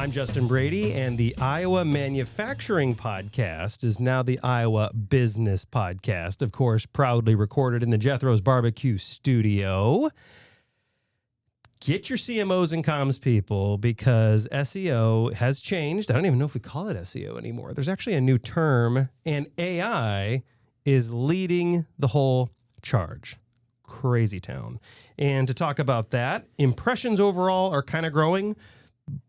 I'm Justin Brady, and the Iowa Manufacturing Podcast is now the Iowa Business Podcast, of course, proudly recorded in the Jethro's Barbecue Studio. Get your CMOs and comms people, because SEO has changed. I don't even know if we call it SEO anymore. There's actually a new term, and AI is leading the whole charge. Crazy town. And to talk about that, impressions overall are kind of growing,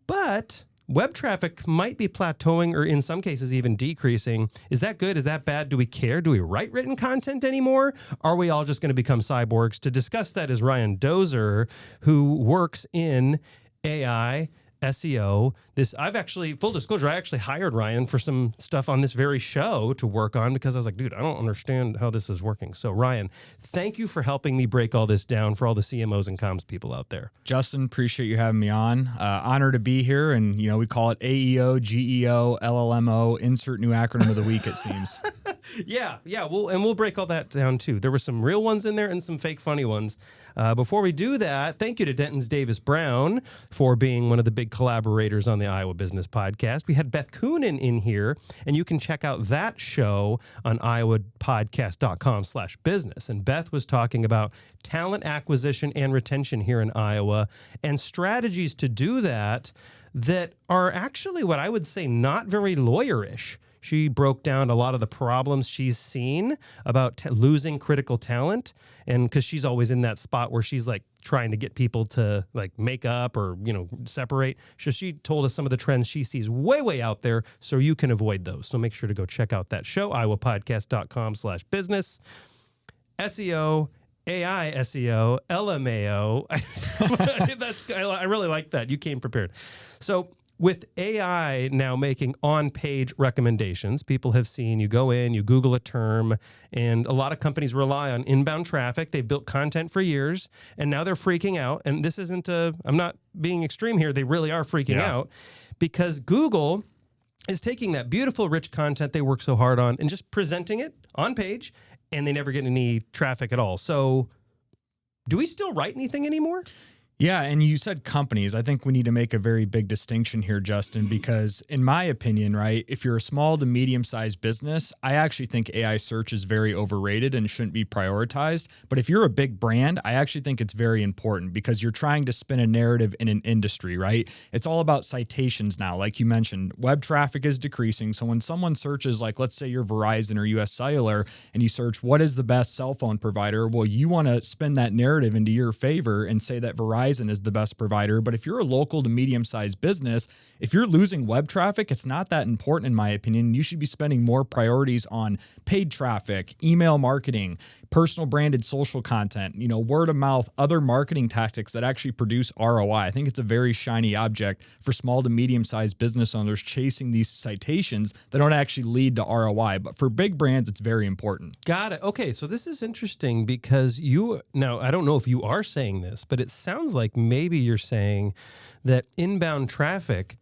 but web traffic might be plateauing or in some cases even decreasing. Is that good? Is that bad? Do we care? Do we write written content anymore? Are we all just going to become cyborgs? To discuss that is Ryan Dozer, who works in AI, SEO. I've actually, full disclosure, I actually hired Ryan for some stuff on this very show to work on because I was like, dude, I don't understand how this is working. So Ryan, thank you for helping me break all this down for all the CMOs and comms people out there. Justin, appreciate you having me on. Honored to be here. And, we call it AEO, GEO, LLMO, insert new acronym of the week, it seems. Yeah. We'll break all that down too. There were some real ones in there and some fake funny ones. Before we do that, thank you to Denton's Davis Brown for being one of the big collaborators on the Iowa Business Podcast. We had Beth Coonan in here, and you can check out that show on iowapodcast.com/business. And Beth was talking about talent acquisition and retention here in Iowa and strategies to do that are actually what I would say not very lawyerish. She broke down a lot of the problems she's seen about losing critical talent. And because she's always in that spot where she's like trying to get people to like make up or, separate. So she told us some of the trends she sees way out there so you can avoid those. So make sure to go check out that show, iowapodcast.com/business. SEO, AI SEO, LMAO. I really like that. You came prepared. So with AI now making on-page recommendations, people have seen you go in, you Google a term, and a lot of companies rely on inbound traffic. They've built content for years, and now they're freaking out. And this isn't I'm not being extreme here. They really are freaking out because Google is taking that beautiful, rich content they work so hard on and just presenting it on page, and they never get any traffic at all. So do we still write anything anymore? Yeah, and you said companies. I think we need to make a very big distinction here, Justin, because in my opinion, right, if you're a small to medium-sized business, I actually think AI search is very overrated and shouldn't be prioritized. But if you're a big brand, I actually think it's very important because you're trying to spin a narrative in an industry, right? It's all about citations now. Like you mentioned, web traffic is decreasing. So when someone searches, like let's say you're Verizon or US Cellular, and you search what is the best cell phone provider, well, you want to spin that narrative into your favor and say that Verizon is the best provider. But if you're a local to medium-sized business, if you're losing web traffic, it's not that important in my opinion. You should be spending more priorities on paid traffic, email marketing, personal branded social content, word of mouth, other marketing tactics that actually produce ROI. I think it's a very shiny object for small to medium-sized business owners chasing these citations that don't actually lead to ROI. But for big brands, it's very important. Got it. Okay, so this is interesting because now I don't know if you are saying this, but it sounds like maybe you're saying that inbound traffic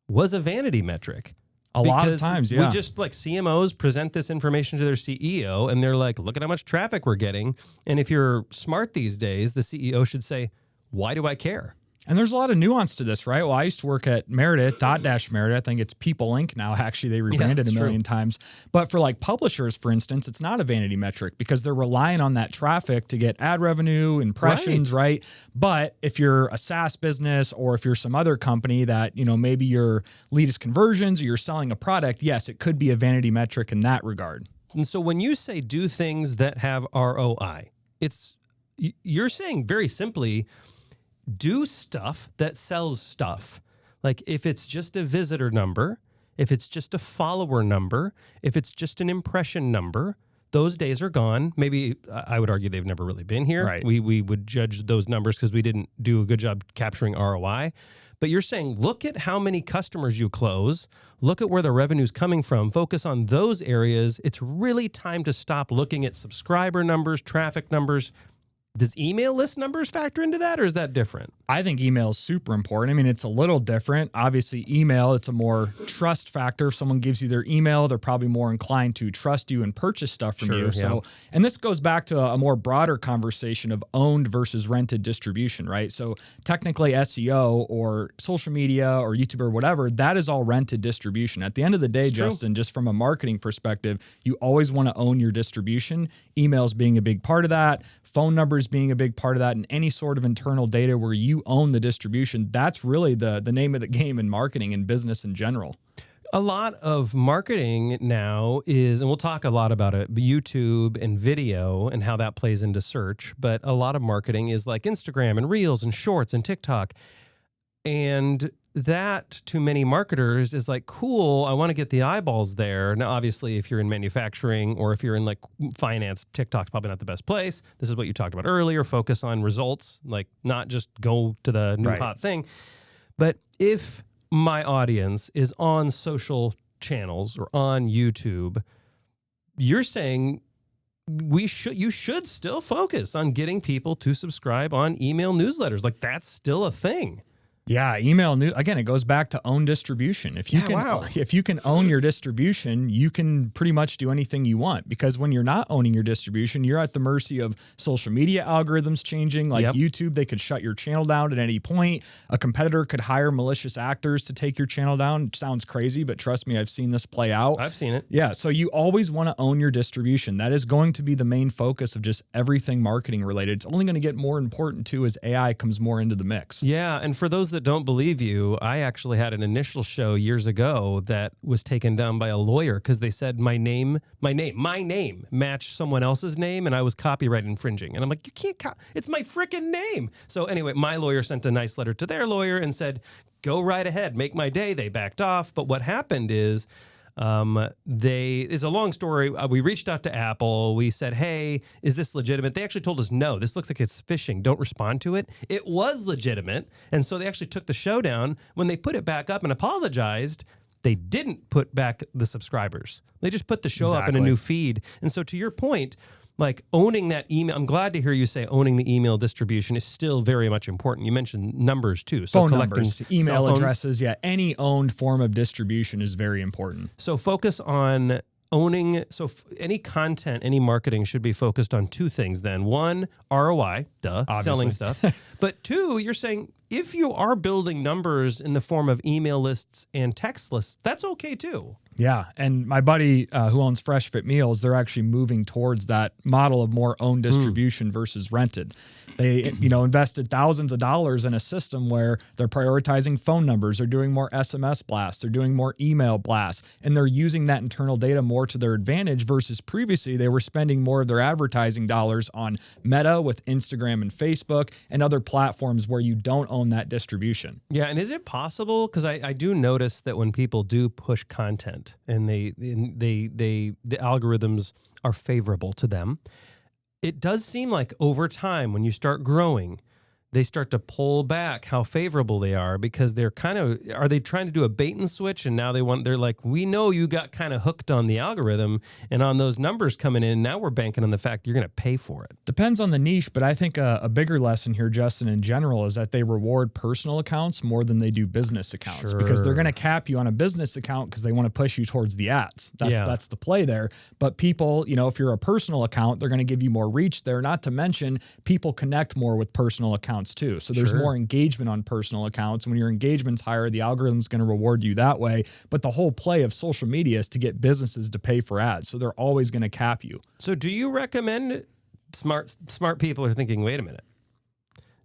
was a vanity metric. A lot of times, yeah. We just like CMOs present this information to their CEO and they're like, look at how much traffic we're getting. And if you're smart these days, the CEO should say, why do I care? And there's a lot of nuance to this, right? Well, I used to work at Meredith, Meredith. I think it's People Inc. now. Actually, they rebranded a million times. But for like publishers, for instance, it's not a vanity metric because they're relying on that traffic to get ad revenue, impressions, right? But if you're a SaaS business or if you're some other company that, maybe your lead is conversions or you're selling a product, yes, it could be a vanity metric in that regard. And so when you say do things that have ROI, you're saying very simply, do stuff that sells stuff. Like if it's just a visitor number, if it's just a follower number, if it's just an impression number, those days are gone. Maybe I would argue they've never really been here. Right. We would judge those numbers because we didn't do a good job capturing ROI. But you're saying, look at how many customers you close, look at where the revenue's coming from, focus on those areas. It's really time to stop looking at subscriber numbers, traffic numbers. Does email list numbers factor into that, or is that different? I think email is super important. I mean, it's a little different. Obviously, email, it's a more trust factor. If someone gives you their email, they're probably more inclined to trust you and purchase stuff from you. So, and this goes back to a more broader conversation of owned versus rented distribution, right? So technically SEO or social media or YouTube or whatever, that is all rented distribution. At the end of the day, It's true. Justin, just from a marketing perspective, you always want to own your distribution. Emails being a big part of that, phone numbers being a big part of that, and any sort of internal data where you own the distribution. That's really the name of the game in marketing and business in general. A lot of marketing now is, and we'll talk a lot about it, YouTube and video and how that plays into search, but a lot of marketing is like Instagram and Reels and Shorts and TikTok. And that to many marketers is like, cool, I want to get the eyeballs there. Now, obviously, if you're in manufacturing or if you're in like finance, TikTok's probably not the best place. This is what you talked about earlier, focus on results, like not just go to the new hot thing. But if my audience is on social channels or on YouTube, you're saying you should still focus on getting people to subscribe on email newsletters. Like that's still a thing. Yeah, email news. Again, it goes back to own distribution. If you can own your distribution, you can pretty much do anything you want. Because when you're not owning your distribution, you're at the mercy of social media algorithms changing. Like YouTube, they could shut your channel down at any point. A competitor could hire malicious actors to take your channel down. It sounds crazy, but trust me, I've seen this play out. I've seen it. Yeah, so you always want to own your distribution. That is going to be the main focus of just everything marketing related. It's only going to get more important too as AI comes more into the mix. Yeah, and for those that don't believe you, I actually had an initial show years ago that was taken down by a lawyer because they said my name matched someone else's name and I was copyright infringing. And I'm like, you can't, it's my freaking name. So anyway, my lawyer sent a nice letter to their lawyer and said, go right ahead, make my day. They backed off. But what happened is, it's a long story. We reached out to Apple. We said, hey, is this legitimate? They actually told us, no, this looks like it's phishing. Don't respond to it. It was legitimate. And so they actually took the show down. When they put it back up and apologized, they didn't put back the subscribers. They just put the show up in a new feed. And so to your point, like owning that email, I'm glad to hear you say owning the email distribution is still very much important. You mentioned numbers too. So phone numbers, email addresses, any owned form of distribution is very important. So focus on owning. So any content, any marketing should be focused on two things then. One, ROI, obviously. Selling stuff. But two, you're saying if you are building numbers in the form of email lists and text lists, that's okay too. Yeah, and my buddy who owns Fresh Fit Meals, they're actually moving towards that model of more owned distribution versus rented. They, invested thousands of dollars in a system where they're prioritizing phone numbers, they're doing more SMS blasts, they're doing more email blasts, and they're using that internal data more to their advantage versus previously they were spending more of their advertising dollars on Meta with Instagram and Facebook and other platforms where you don't own that distribution. Yeah, and is it possible? Because I do notice that when people do push content, and the algorithms are favorable to them, it does seem like over time when you start growing, they start to pull back how favorable they are because they're are they trying to do a bait and switch? And now they're like, we know you got kind of hooked on the algorithm and on those numbers coming in. Now we're banking on the fact you're going to pay for it. Depends on the niche, but I think a bigger lesson here, Justin, in general, is that they reward personal accounts more than they do business accounts because they're going to cap you on a business account because they want to push you towards the ads. That's the play there. But people, if you're a personal account, they're going to give you more reach there. Not to mention people connect more with personal accounts too. So there's more engagement on personal accounts. When your engagement's higher, the algorithm's going to reward you that way. But the whole play of social media is to get businesses to pay for ads. So they're always going to cap you. So do you recommend, smart people are thinking, wait a minute.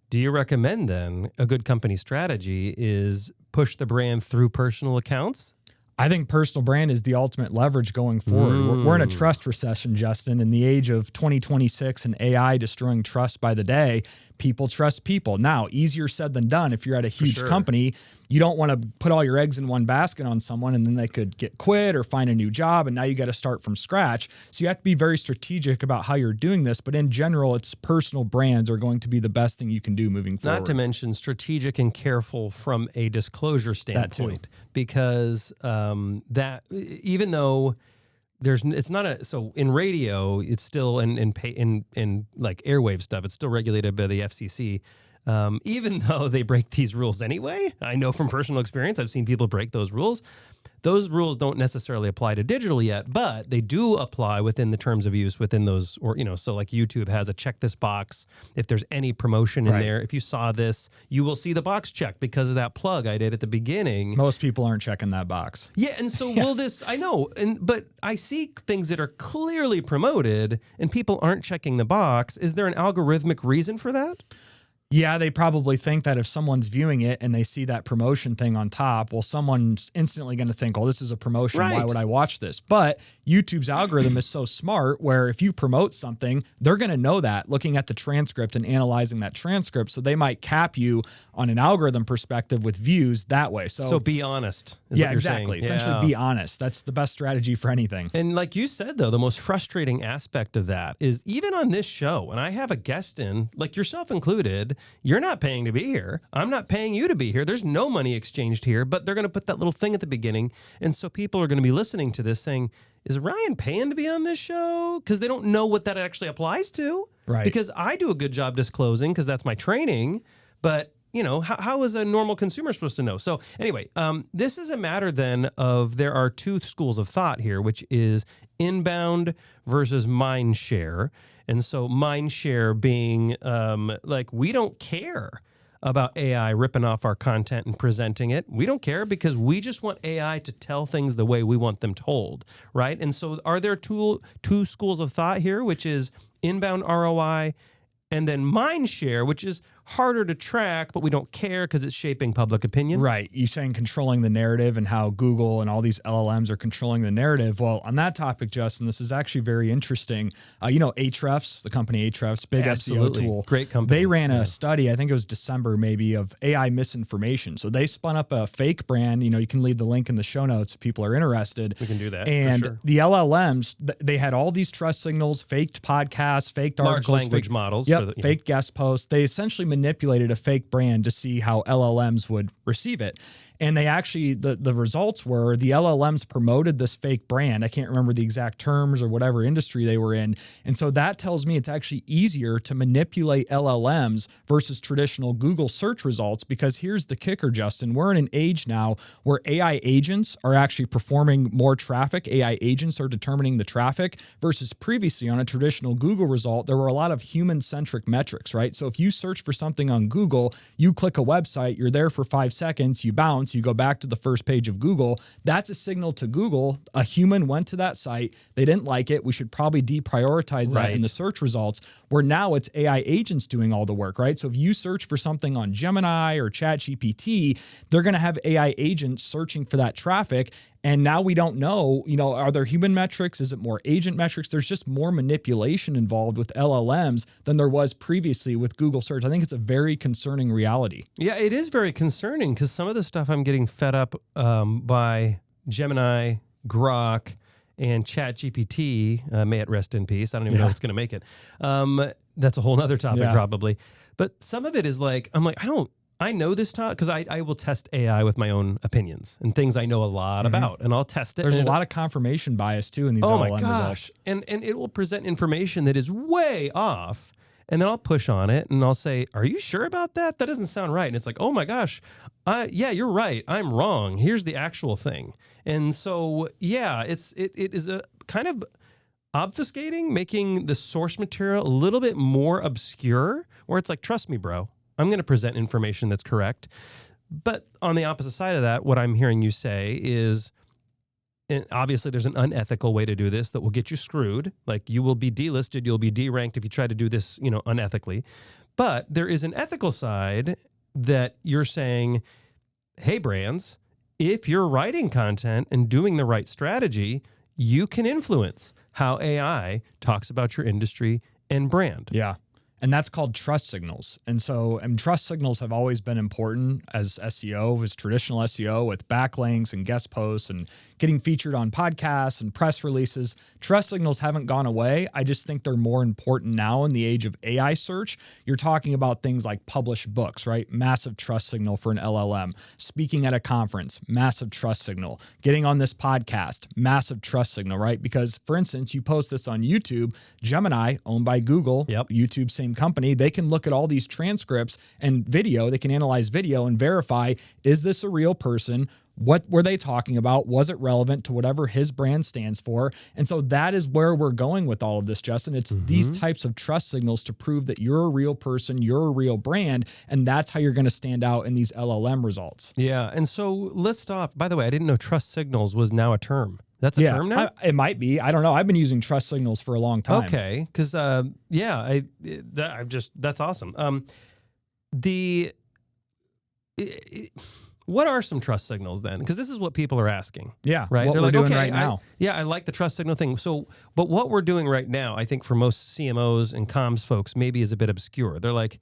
Do you recommend then a good company strategy is push the brand through personal accounts? I think personal brand is the ultimate leverage going forward. We're in a trust recession, Justin. In the age of 2026 and AI destroying trust by the day, people trust people. Now, easier said than done. If you're at a huge company, you don't want to put all your eggs in one basket on someone and then they could get quit or find a new job and now you got to start from scratch. So you have to be very strategic about how you're doing this. But in general, it's personal brands are going to be the best thing you can do moving forward. Not to mention strategic and careful from a disclosure standpoint, because that even though it's not so in radio, it's still in like airwave stuff, it's still regulated by the FCC. even though they break these rules anyway. I know from personal experience, I've seen people break those rules. Those rules don't necessarily apply to digital yet, but they do apply within the terms of use within those, or, so like YouTube has a check this box. If there's any promotion in there, if you saw this, you will see the box checked because of that plug I did at the beginning. Most people aren't checking that box. Yeah. And so will this, I know, but I see things that are clearly promoted and people aren't checking the box. Is there an algorithmic reason for that? Yeah, they probably think that if someone's viewing it and they see that promotion thing on top, well, someone's instantly going to think, oh, this is a promotion. Why would I watch this? But YouTube's algorithm is so smart where if you promote something, they're going to know that looking at the transcript and analyzing that transcript. So they might cap you on an algorithm perspective with views that way. So be honest. Yeah, exactly. Essentially be honest. That's the best strategy for anything. And like you said, though, the most frustrating aspect of that is even on this show, when I have a guest in, like yourself included, you're not paying to be here. I'm not paying you to be here. There's no money exchanged here, but they're going to put that little thing at the beginning. And so people are going to be listening to this saying, is Ryan paying to be on this show? Because they don't know what that actually applies to. Right. Because I do a good job disclosing because that's my training. But, how is a normal consumer supposed to know? So anyway, this is a matter then of there are two schools of thought here, which is inbound versus mind share. And so mind share being like, we don't care about AI ripping off our content and presenting it. We don't care because we just want AI to tell things the way we want them told, right? And so are there two schools of thought here, which is inbound ROI and then mind share, which is harder to track, but we don't care because it's shaping public opinion. Right. You're saying controlling the narrative and how Google and all these LLMs are controlling the narrative. Well, on that topic, Justin, this is actually very interesting. Ahrefs, the company Ahrefs, big SEO tool. Great company. They ran a study, I think it was December maybe, of AI misinformation. So they spun up a fake brand. You can leave the link in the show notes if people are interested. We can do that. And for sure. the LLMs, they had all these trust signals, faked podcasts, faked articles. Large language models. Fake guest posts. They essentially manipulated a fake brand to see how LLMs would receive it. And they actually, the results were the LLMs promoted this fake brand. I can't remember the exact terms or whatever industry they were in. And so that tells me it's actually easier to manipulate LLMs versus traditional Google search results, because here's the kicker, Justin. We're in an age now where AI agents are actually performing more traffic. AI agents are determining the traffic versus previously on a traditional Google result, there were a lot of human-centric metrics, right? So if you search for something on Google, you click a website, you're there for 5 seconds, you bounce, you go back to the first page of Google. That's a signal to Google. A human went to that site. They didn't like it. We should probably deprioritize that in the search results, where now it's AI agents doing all the work, right? So if you search for something on Gemini or ChatGPT, they're going to have AI agents searching for that traffic. And now we don't know, are there human metrics? Is it more agent metrics? There's just more manipulation involved with LLMs than there was previously with Google search. I think it's a very concerning reality. Yeah, it is very concerning because some of the stuff I'm getting fed up by Gemini, Grok, and ChatGPT, may it rest in peace. I don't even know if it's going to make it. That's a whole other topic probably. But some of it is like, I know this talk because I will test AI with my own opinions and things I know a lot about, and I'll test it. There's a lot of confirmation bias too in these LLM results. And it will present information that is way off, and then I'll push on it and I'll say, "Are you sure about that? That doesn't sound right." And it's like, "Oh my gosh, yeah, you're right. I'm wrong. Here's the actual thing." And so it is a kind of obfuscating, making the source material a little bit more obscure, where it's like, "Trust me, bro. I'm going to present information that's correct." But on the opposite side of that, what I'm hearing you say is, and obviously there's an unethical way to do this that will get you screwed. Like, you will be delisted, you'll be deranked if you try to do this, unethically. But there is an ethical side that you're saying, hey, brands, if you're writing content and doing the right strategy, you can influence how AI talks about your industry and brand. Yeah. And that's called trust signals. And so, trust signals have always been important as SEO, as traditional SEO, with backlinks and guest posts and getting featured on podcasts and press releases. Trust signals haven't gone away. I just think they're more important now in the age of AI search. You're talking about things like published books, right? Massive trust signal for an LLM. Speaking at a conference, massive trust signal. Getting on this podcast, massive trust signal, right? Because, for instance, you post this on YouTube, Gemini, owned by Google, YouTube, same company, they can look at all these transcripts and video. They can analyze video and verify, is this a real person? What were they talking about? Was it relevant to whatever his brand stands for? And so that is where we're going with all of this, Justin. It's these types of trust signals to prove that you're a real person, you're a real brand, and that's how you're going to stand out in these LLM results. Yeah. And so list off, by the way, I didn't know trust signals was now a term. That's a term now? It might be. I don't know. I've been using trust signals for a long time. Okay. Because, that's awesome. What are some trust signals then? Because this is what people are asking. Yeah, right. What They're we're like, doing okay, right now. I like the trust signal thing. So, but what we're doing right now, I think for most CMOs and comms folks, maybe is a bit obscure. They're like,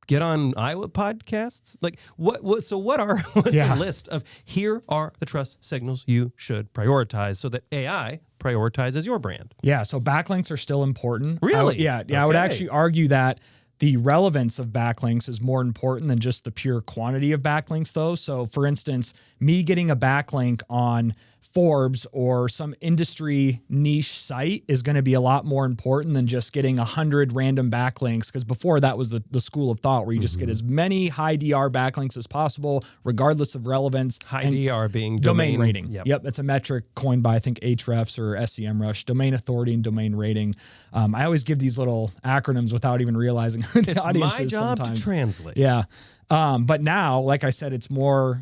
get on Iowa podcasts. Like, what's a list of here are the trust signals you should prioritize so that AI prioritizes your brand? Yeah. So backlinks are still important. Really? I would actually argue that the relevance of backlinks is more important than just the pure quantity of backlinks, though. So, for instance, me getting a backlink on Forbes or some industry niche site is going to be a lot more important than just getting 100 random backlinks, because before that was the school of thought where you just get as many high DR backlinks as possible, regardless of relevance. High DR being domain rating. Yep. It's a metric coined by, I think, Ahrefs or SEMrush, domain authority and domain rating. I always give these little acronyms without even realizing who the audience is. It's my job sometimes. to translate. Yeah. But now, like I said, it's more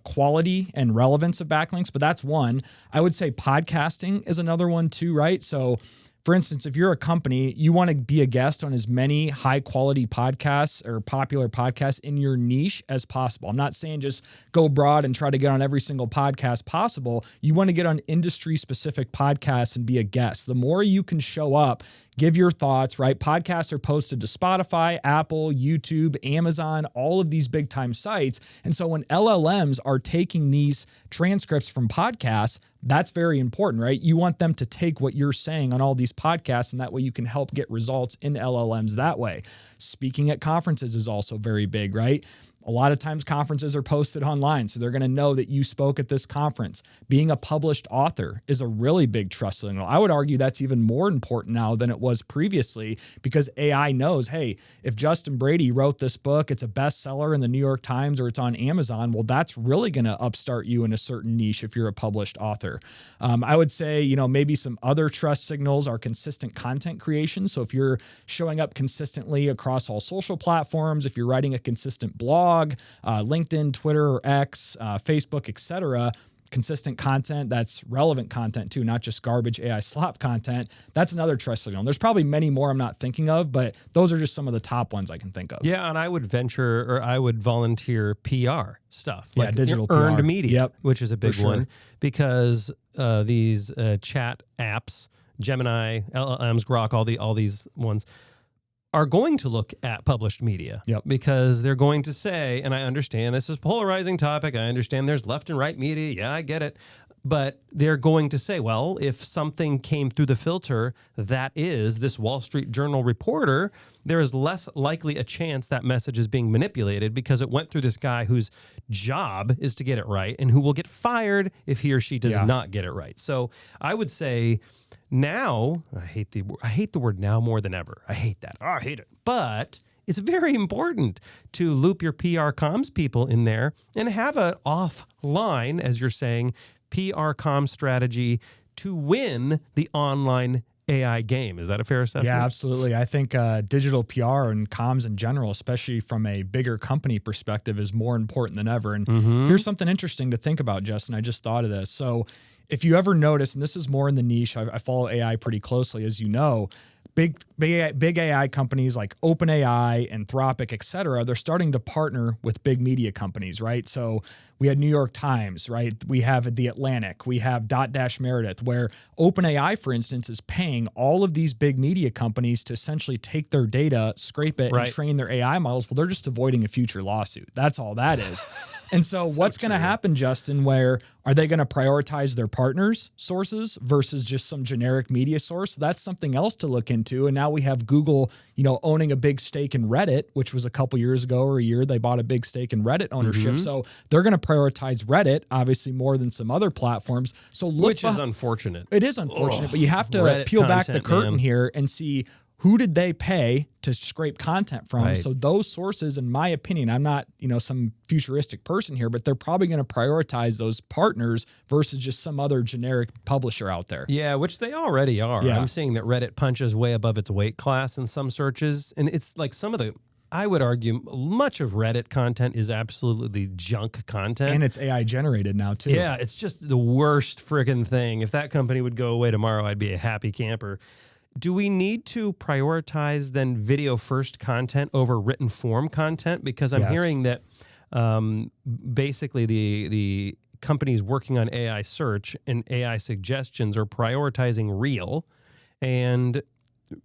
quality and relevance of backlinks, but that's one. I would say podcasting is another one too, right? So for instance, if you're a company, you want to be a guest on as many high quality podcasts or popular podcasts in your niche as possible. I'm not saying just go broad and try to get on every single podcast possible. You want to get on industry specific podcasts and be a guest. The more you can show up, give your thoughts, right? Podcasts are posted to Spotify, Apple, YouTube, Amazon, all of these big time sites. And so when LLMs are taking these transcripts from podcasts, that's very important, right? You want them to take what you're saying on all these podcasts, and that way you can help get results in LLMs that way. Speaking at conferences is also very big, right? A lot of times conferences are posted online, so they're going to know that you spoke at this conference. Being a published author is a really big trust signal. I would argue that's even more important now than it was previously, because AI knows, hey, if Justin Brady wrote this book, it's a bestseller in the New York Times or it's on Amazon, well, that's really going to upstart you in a certain niche if you're a published author. I would say, maybe some other trust signals are consistent content creation. So if you're showing up consistently across all social platforms, if you're writing a consistent blog, LinkedIn, Twitter, or X, Facebook, etc., consistent content that's relevant content too, not just garbage AI slop content. That's another trust signal. There's probably many more I'm not thinking of, but those are just some of the top ones I can think of. Yeah, and I would volunteer PR stuff, like digital earned PR. media, which is a big one, because these chat apps, Gemini, LLMs, Grok, all these ones, are going to look at published media because they're going to say, and I understand this is a polarizing topic. I understand there's left and right media. Yeah, I get it. But they're going to say, well, if something came through the filter that is this Wall Street Journal reporter, there is less likely a chance that message is being manipulated because it went through this guy whose job is to get it right and who will get fired if he or she does not get it right. So I would say now, I hate the word now more than ever. I hate that. Oh, I hate it. But it's very important to loop your PR comms people in there and have an offline, as you're saying, PR comms strategy to win the online AI game. Is that a fair assessment? Yeah, absolutely. I think digital PR and comms in general, especially from a bigger company perspective, is more important than ever. And here's something interesting to think about, Justin. I just thought of this. So if you ever notice, and this is more in the niche, I follow AI pretty closely, as you know, big AI companies like OpenAI, Anthropic, et cetera, they're starting to partner with big media companies, right? So we had New York Times, right? We have The Atlantic, we have Dotdash Meredith, where OpenAI, for instance, is paying all of these big media companies to essentially take their data, scrape it, and train their AI models. Well, they're just avoiding a future lawsuit. That's all that is. And so what's going to happen, Justin, where are they going to prioritize their partners' sources versus just some generic media source? That's something else to look into. And now we have Google, owning a big stake in Reddit, which was a couple years ago or a year, they bought a big stake in Reddit ownership. So they're going to prioritize Reddit, obviously more than some other platforms. So which is unfortunate. It is unfortunate, but you have to peel back the curtain here and see who did they pay to scrape content from? Right. So those sources, in my opinion, I'm not, some futuristic person here, but they're probably going to prioritize those partners versus just some other generic publisher out there. Yeah, which they already are. Yeah. I'm seeing that Reddit punches way above its weight class in some searches. And it's like I would argue much of Reddit content is absolutely junk content. And it's AI generated now too. Yeah, it's just the worst friggin' thing. If that company would go away tomorrow, I'd be a happy camper. Do we need to prioritize then video first content over written form content? Because I'm hearing that basically the companies working on AI search and AI suggestions are prioritizing real, and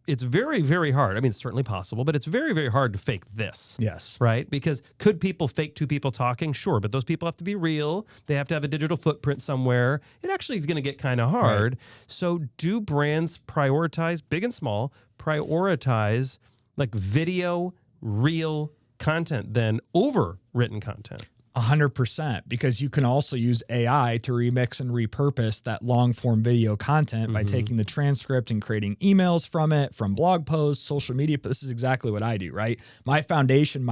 it's very, very hard. I mean, it's certainly possible, but it's very, very hard to fake this. Yes. Right? Because could people fake two people talking? Sure, but those people have to be real. They have to have a digital footprint somewhere. It actually is going to get kind of hard. Right. So do brands prioritize, big and small, prioritize like video, real content then over written content? 100%, because you can also use AI to remix and repurpose that long form video content by taking the transcript and creating emails from it, from blog posts, social media. This is exactly what I do, right? My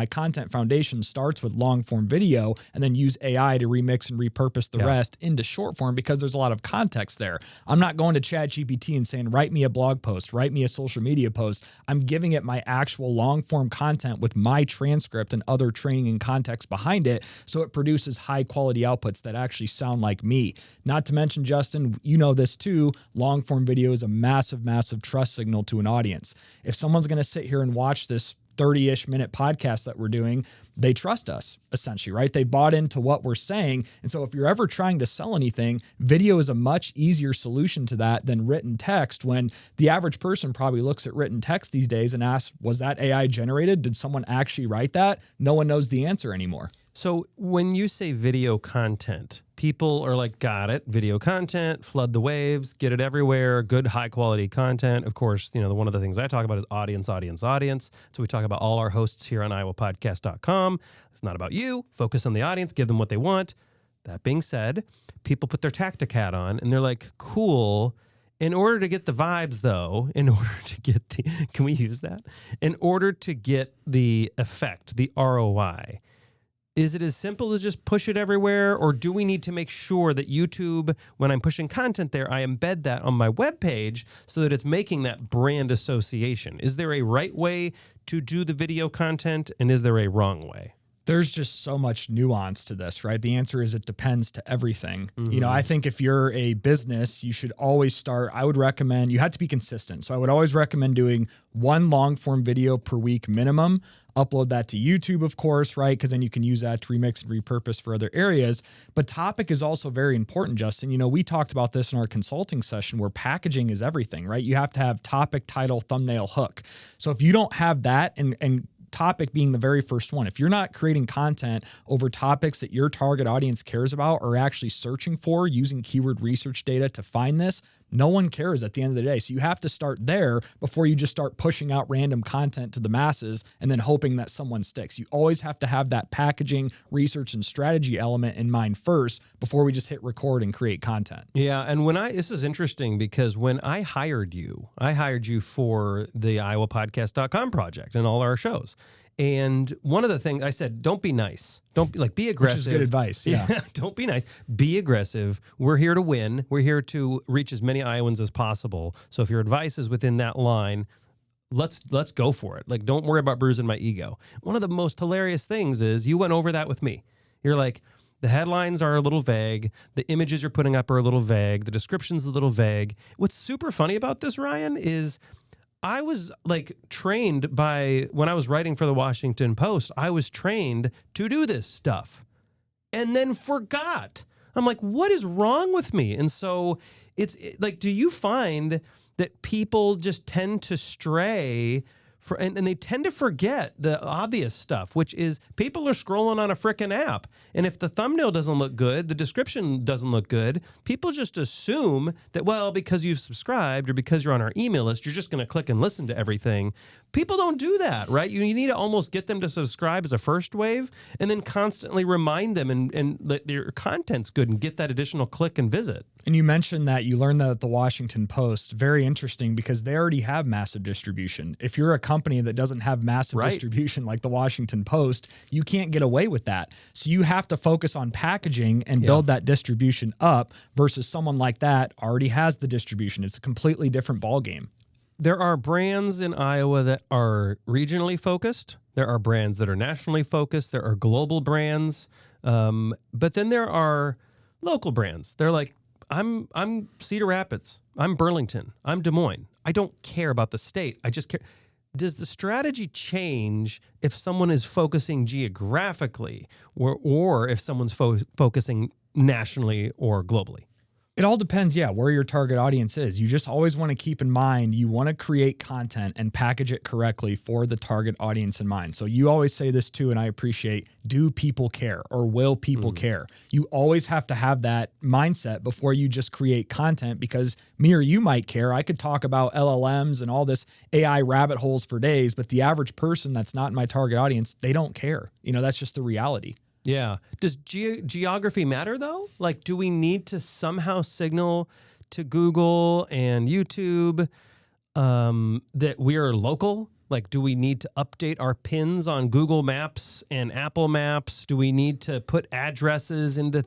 content foundation starts with long form video and then use AI to remix and repurpose the rest into short form because there's a lot of context there. I'm not going to ChatGPT and saying, write me a blog post, write me a social media post. I'm giving it my actual long form content with my transcript and other training and context behind it. So it produces high quality outputs that actually sound like me. Not to mention, Justin, you know this too, long form video is a massive, massive trust signal to an audience. If someone's going to sit here and watch this 30-ish minute podcast that we're doing, they trust us essentially, right? They bought into what we're saying. And so if you're ever trying to sell anything, video is a much easier solution to that than written text, when the average person probably looks at written text these days and asks, was that AI generated? Did someone actually write that? No one knows the answer anymore. So when you say video content, people are like, got it, video content, flood the waves, get it everywhere, good high quality content. Of course, one of the things I talk about is audience, audience, audience. So we talk about all our hosts here on iowapodcast.com. It's not about you. Focus on the audience, give them what they want. That being said, people put their tactic hat on and they're like, cool. In order to get the vibes though, can we use that? In order to get the effect, the ROI, is it as simple as just push it everywhere, or do we need to make sure that YouTube, when I'm pushing content there, I embed that on my webpage so that it's making that brand association? Is there a right way to do the video content, and is there a wrong way? There's just so much nuance to this, right? The answer is it depends to everything. I think if you're a business, you should always start, I would recommend, you have to be consistent. So I would always recommend doing one long form video per week minimum. Upload that to YouTube, of course, right? Because then you can use that to remix and repurpose for other areas. But topic is also very important, Justin. We talked about this in our consulting session where packaging is everything, right? You have to have topic, title, thumbnail, hook. So if you don't have that, and topic being the very first one, if you're not creating content over topics that your target audience cares about or actually searching for using keyword research data to find this, no one cares at the end of the day. So you have to start there before you just start pushing out random content to the masses and then hoping that someone sticks. You always have to have that packaging, research, and strategy element in mind first before we just hit record and create content. Yeah, and this is interesting because when I hired you for the iowapodcast.com project and all our shows. And one of the things I said, don't be nice. Don't be aggressive. Which is good advice. Yeah. Don't be nice. Be aggressive. We're here to win. We're here to reach as many Iowans as possible. So if your advice is within that line, let's go for it. Like, don't worry about bruising my ego. One of the most hilarious things is you went over that with me. You're like, the headlines are a little vague. The images you're putting up are a little vague. The description's a little vague. What's super funny about this, Ryan, is I was trained when I was writing for the Washington Post, I was trained to do this stuff and then forgot. I'm like, what is wrong with me? And so do you find that people just tend to stray And they tend to forget the obvious stuff, which is people are scrolling on a frickin' app. And if the thumbnail doesn't look good, the description doesn't look good, people just assume that, well, because you've subscribed or because you're on our email list, you're just going to click and listen to everything. People don't do that, right? You need to almost get them to subscribe as a first wave and then constantly remind them and that their content's good and get that additional click and visit. And you mentioned that you learned that at the Washington Post. Very interesting because they already have massive distribution. If you're a company that doesn't have massive distribution like the Washington Post, you can't get away with that. So you have to focus on packaging and build that distribution up versus someone like that already has the distribution. It's a completely different ballgame. There are brands in Iowa that are regionally focused. There are brands that are nationally focused. There are global brands. But then there are local brands. They're like, I'm Cedar Rapids. I'm Burlington. I'm Des Moines. I don't care about the state. I just care. Does the strategy change if someone is focusing geographically or if someone's focusing nationally or globally? It all depends, where your target audience is. You just always want to keep in mind, you want to create content and package it correctly for the target audience in mind. So you always say this too, and I appreciate, do people care or will people care? You always have to have that mindset before you just create content because me or you might care. I could talk about LLMs and all this AI rabbit holes for days, but the average person that's not in my target audience, they don't care. That's just the reality. Yeah. Does geography matter, though? Like, do we need to somehow signal to Google and YouTube that we are local? Like, do we need to update our pins on Google Maps and Apple Maps? Do we need to put addresses into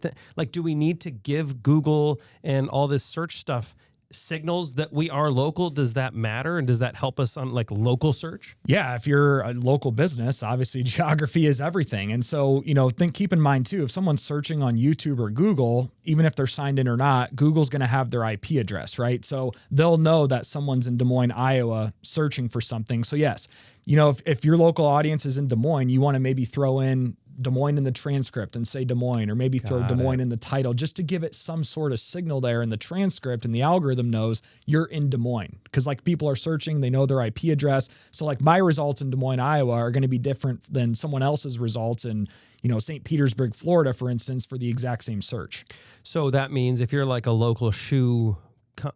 do we need to give Google and all this search stuff signals that we are local? Does that matter? And does that help us on local search? Yeah. If you're a local business, obviously geography is everything. And so, keep in mind too, if someone's searching on YouTube or Google, even if they're signed in or not, Google's going to have their IP address, right? So they'll know that someone's in Des Moines, Iowa searching for something. So yes, if your local audience is in Des Moines, you want to maybe throw in Des Moines in the transcript and say Des Moines, or maybe throw Des Moines in the title just to give it some sort of signal there in the transcript, and the algorithm knows you're in Des Moines because people are searching, they know their IP address. So my results in Des Moines, Iowa are going to be different than someone else's results in St. Petersburg, Florida, for instance, for the exact same search. So that means if you're a local shoe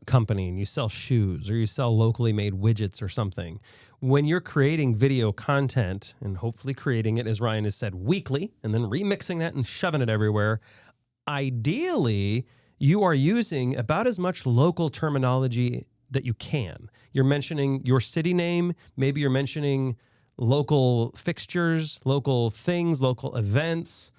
company and you sell shoes or you sell locally made widgets or something, when you're creating video content and hopefully creating it, as Ryan has said, weekly and then remixing that and shoving it everywhere, ideally you are using about as much local terminology that you can. You're mentioning your city name, maybe you're mentioning local fixtures, local things, local events.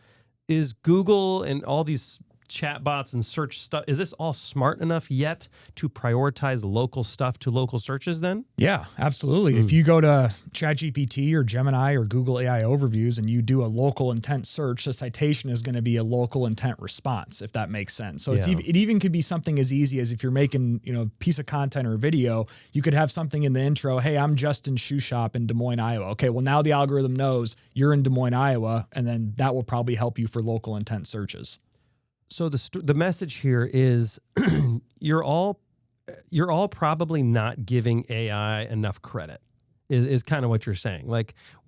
Is Google and all these chatbots and search stuff, is this all smart enough yet to prioritize local stuff to local searches then? Yeah, absolutely. If you go to ChatGPT or Gemini or Google AI overviews and you do a local intent search, the citation is going to be a local intent response, if that makes sense. So it even could be something as easy as if you're making a piece of content or a video, you could have something in the intro, hey, I'm Justin Shoe Shop in Des Moines, Iowa. Okay, well now the algorithm knows you're in Des Moines, Iowa, and then that will probably help you for local intent searches. So the message here is you're all probably not giving AI enough credit is kind of what you're saying.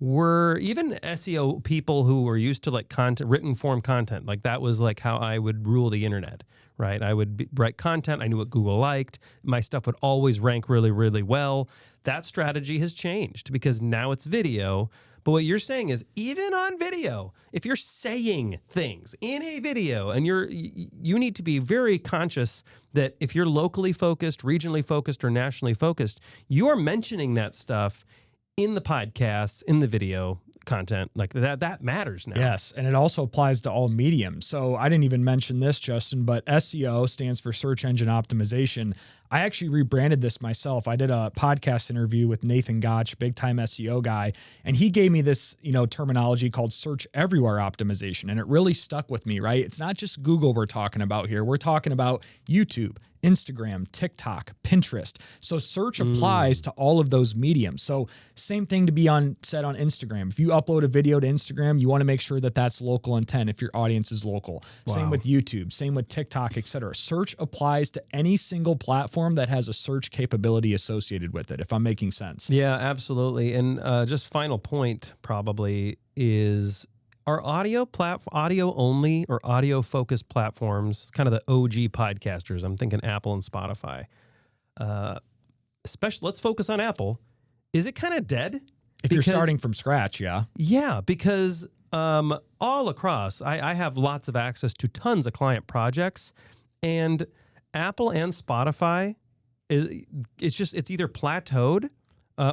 We're even SEO people who were used to content, written form content. That was how I would rule the internet, right? I would write content. I knew what Google liked. My stuff would always rank really, really well. That strategy has changed because now it's video. But what you're saying is even on video, if you're saying things in a video and you need to be very conscious that if you're locally focused, regionally focused, or nationally focused, you are mentioning that stuff in the podcasts, in the video content that matters now. Yes, and it also applies to all mediums. So I didn't even mention this, Justin, but SEO stands for search engine optimization. I actually rebranded this myself. I did a podcast interview with Nathan Gotch, big time SEO guy, and he gave me this, terminology called search everywhere optimization, and it really stuck with me, right? It's not just Google we're talking about here. We're talking about YouTube, Instagram, TikTok, Pinterest. So search applies to all of those mediums. So same thing to be said on Instagram. If you upload a video to Instagram, you want to make sure that that's local intent if your audience is local. Wow. Same with YouTube, same with TikTok, etc. Search applies to any single platform platform that has a search capability associated with it, if I'm making sense. Yeah, absolutely. And just final point probably is, are audio only or audio focused platforms, kind of the OG podcasters, I'm thinking Apple and Spotify, especially, let's focus on Apple. Is it kind of dead? If you're starting from scratch, yeah. Yeah, because all across, I have lots of access to tons of client projects, and Apple and Spotify, it's either plateaued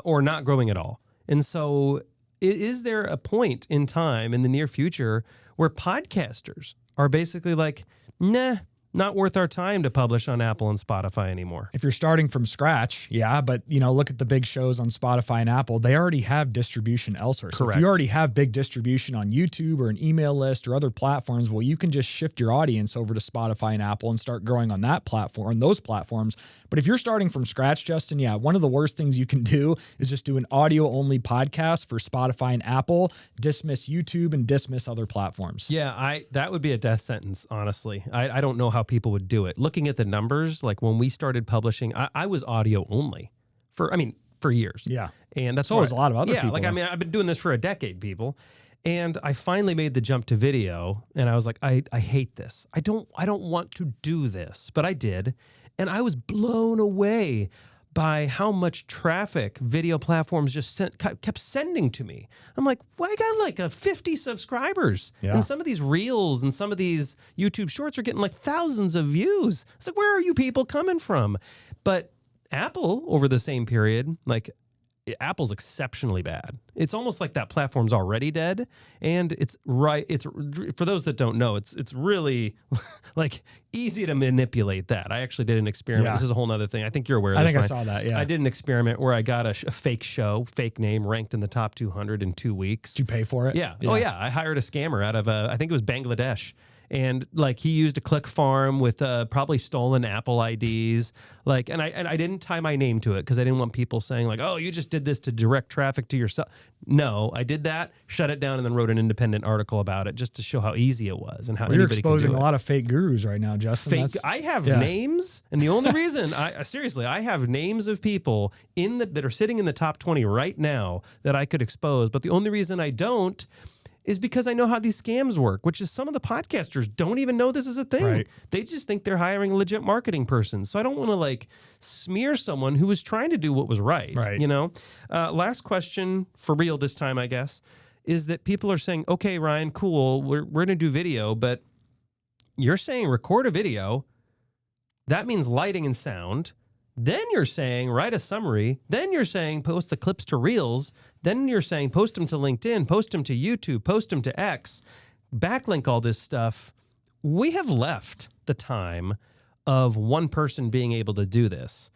or not growing at all. And so is there a point in time in the near future where podcasters are basically like, nah, not worth our time to publish on Apple and Spotify anymore? If you're starting from scratch, yeah, but look at the big shows on Spotify and Apple. They already have distribution elsewhere. So Correct. if you already have big distribution on YouTube or an email list or other platforms, well, you can just shift your audience over to Spotify and Apple and start growing on that platform, those platforms. But if you're starting from scratch, Justin, yeah, one of the worst things you can do is just do an audio only podcast for Spotify and Apple, dismiss YouTube and dismiss other platforms. Yeah, that would be a death sentence, honestly. I don't know how people would do it. Looking at the numbers, like when we started publishing, I was audio only for years. Yeah. And that's so was a lot of other people. Yeah, I've been doing this for a decade, people. And I finally made the jump to video, and I was like, I hate this. I don't want to do this, but I did. And I was blown away by how much traffic video platforms just kept sending to me. I'm like, well, I got like 50 subscribers. Yeah. And some of these reels and some of these YouTube shorts are getting like thousands of views. It's like, where are you people coming from? But Apple, over the same period, like, Apple's exceptionally bad. It's almost like that platform's already dead. And it's for those that don't know, it's really like easy to manipulate that. I actually did an experiment. Yeah. This is a whole nother thing. I think you're aware of this. I think I saw that, yeah. I did an experiment where I got a fake show, fake name, ranked in the top 200 in 2 weeks. Did you pay for it? Yeah. Oh, yeah. I hired a scammer out of, I think it was Bangladesh. And like he used a click farm with probably stolen Apple IDs. Like, and I didn't tie my name to it because I didn't want people saying like, oh, you just did this to direct traffic to yourself. No, I did that, shut it down, and then wrote an independent article about it just to show how easy it was and how you're anybody exposing can do a lot of fake gurus right now, Justin. I have names, and the only reason I have names of people that are sitting in the top 20 right now that I could expose, but the only reason I don't is because I know how these scams work, which is some of the podcasters don't even know this is a thing. Right. They just think they're hiring a legit marketing person. So I don't want to like smear someone who was trying to do what was right. Last question for real this time, I guess, is that people are saying, okay, Ryan, cool, we're going to do video, but you're saying record a video. That means lighting and sound. Then you're saying write a summary. Then you're saying post the clips to Reels. Then you're saying post them to LinkedIn, post them to YouTube, post them to X, backlink all this stuff. We have left the time of one person being able to do this.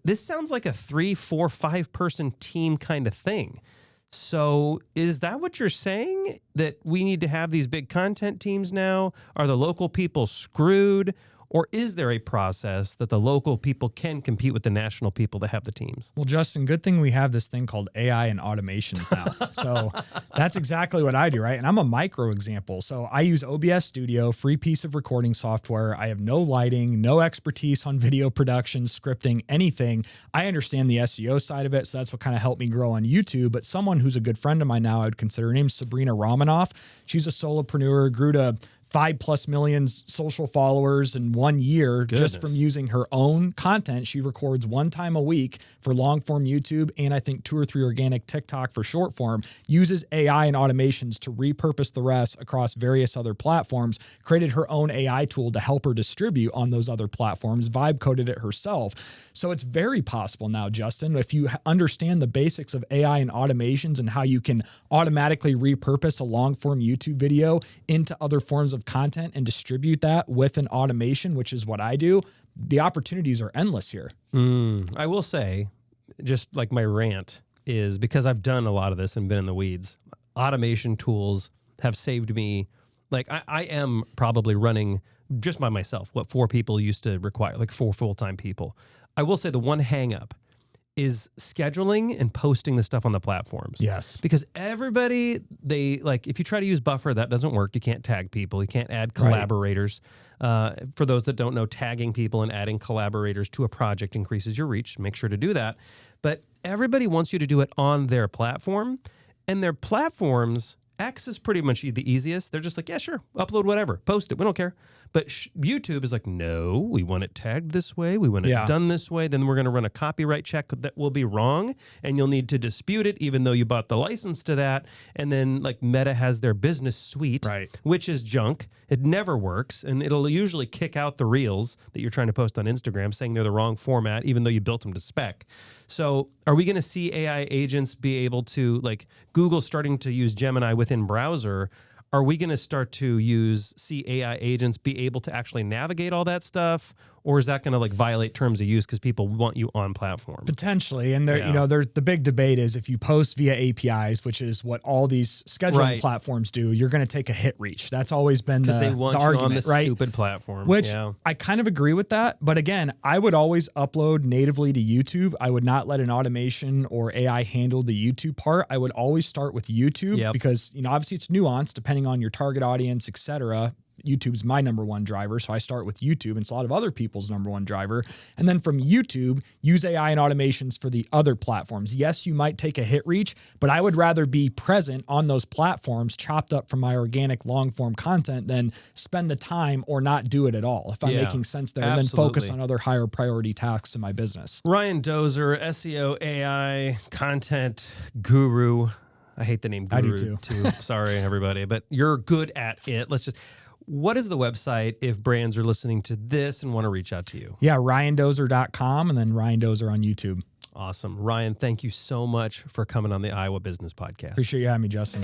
This sounds like a 3, 4, 5 person team kind of thing. So is that what you're saying? That we need to have these big content teams now? Are the local people screwed? Or is there a process that the local people can compete with the national people that have the teams? Well, Justin, good thing we have this thing called AI and automations now. So that's exactly what I do, right? And I'm a micro example. So I use OBS Studio, free piece of recording software. I have no lighting, no expertise on video production, scripting, anything. I understand the SEO side of it. So that's what kind of helped me grow on YouTube. But someone who's a good friend of mine now, I would consider, her name's Sabrina Romanoff. She's a solopreneur, grew to 5+ million social followers in 1 year. Goodness. Just from using her own content. She records 1 time a week for long form YouTube and I think 2 or 3 organic TikTok for short form, uses AI and automations to repurpose the rest across various other platforms, created her own AI tool to help her distribute on those other platforms, vibe coded it herself. So it's very possible now, Justin, if you understand the basics of AI and automations and how you can automatically repurpose a long form YouTube video into other forms of content and distribute that with an automation, which is what I do, the opportunities are endless here. I will say, just like my rant is, because I've done a lot of this and been in the weeds, automation tools have saved me. Like I am probably running just by myself what 4 people used to require, like 4 full-time people. I will say the one hang up is scheduling and posting the stuff on the platforms. Yes. Because everybody, if you try to use Buffer, that doesn't work. You can't tag people. You can't add collaborators. For those that don't know, tagging people and adding collaborators to a project increases your reach. Make sure to do that. But everybody wants you to do it on their platform, and their platforms, X is pretty much the easiest. They're just like, yeah, sure, upload whatever, post it, we don't care. But YouTube is like, no, we want it tagged this way, we want it done this way, then we're going to run a copyright check that will be wrong, and you'll need to dispute it even though you bought the license to that. And then like Meta has their business suite, which is junk. It never works, and it'll usually kick out the reels that you're trying to post on Instagram saying they're the wrong format, even though you built them to spec. So are we going to see AI agents be able to, like Google starting to use Gemini within browser, are we going to start to see AI agents be able to actually navigate all that stuff? Or is that going to like violate terms of use because people want you on platform? Potentially. And there's the big debate is if you post via APIs, which is what all these scheduling platforms do, you're going to take a hit reach. That's always been the argument, you on the stupid platform. Which I kind of agree with that. But again, I would always upload natively to YouTube. I would not let an automation or AI handle the YouTube part. I would always start with YouTube because, obviously it's nuanced depending on your target audience, et cetera. YouTube's my number one driver. So I start with YouTube, and it's a lot of other people's number one driver. And then from YouTube, use AI and automations for the other platforms. Yes, you might take a hit reach, but I would rather be present on those platforms, chopped up from my organic long form content, than spend the time or not do it at all, if I'm making sense there, and then focus on other higher priority tasks in my business. Ryan Dozer, SEO, AI, content guru. I hate the name guru. I do too. Sorry, everybody, but you're good at it. What is the website if brands are listening to this and want to reach out to you? Yeah, ryandozer.com and then Ryan Dozer on YouTube. Awesome. Ryan, thank you so much for coming on the Iowa Business Podcast. Appreciate you having me, Justin.